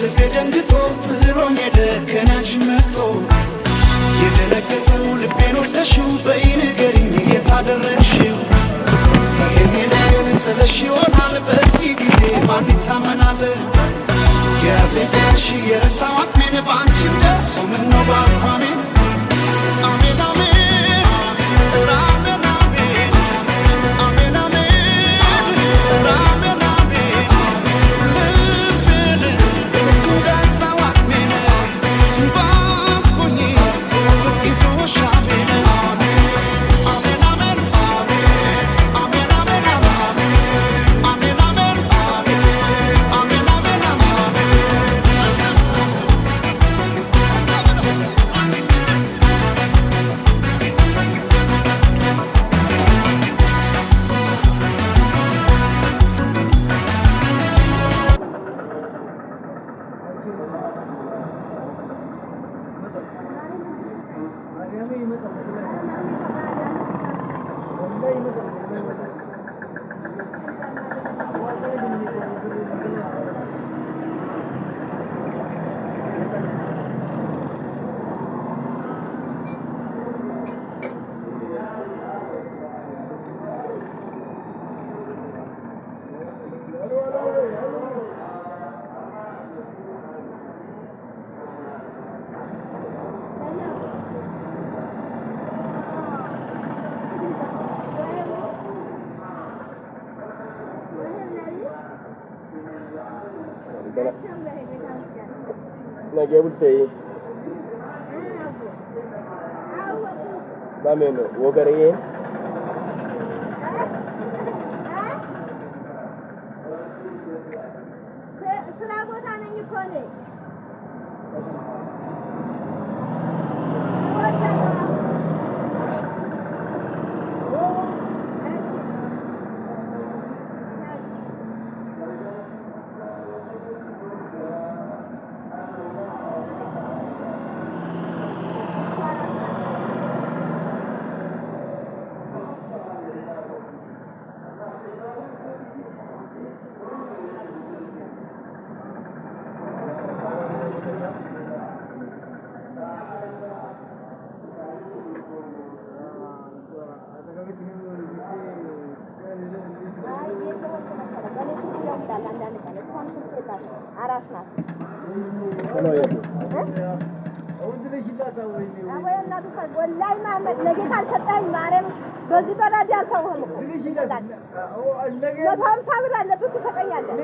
ልቤ ደንግጦ ጥሎኝ ሄደ ከናንቺን መጥቶ የደነገጠው ልቤን ወስደሽው በይ ንገሪኝ የታደረግሽው ይህን ነገር ጥለሽ ይሆናል በዚህ ጊዜ ማን ይታመናል የያዘኝ ፍቅርሽ የረታው አቅሜን በአንቺም ደስ ምነው ባልኳሜን አሜን አሜን ራሜን አሜን አሜን አሜን ራሜን አሜን ልቤን ገታው አቅሜን ባልኩኝ ፍቅ ይዞሽ አሜን አሜን አሜን አሜን አሜን አሜን አሜን Lagi bultei. Ba meno, wo gariye. ስራ ቦታ ነኝ እኮ ነኝ አራስ ናት ወላሂ ማመድ ለጌታ አልሰጠኸኝ ማርያም በዚህ በራዲ አልተውህም እኮ 150 ብር አለብህ ትሰጠኛለህ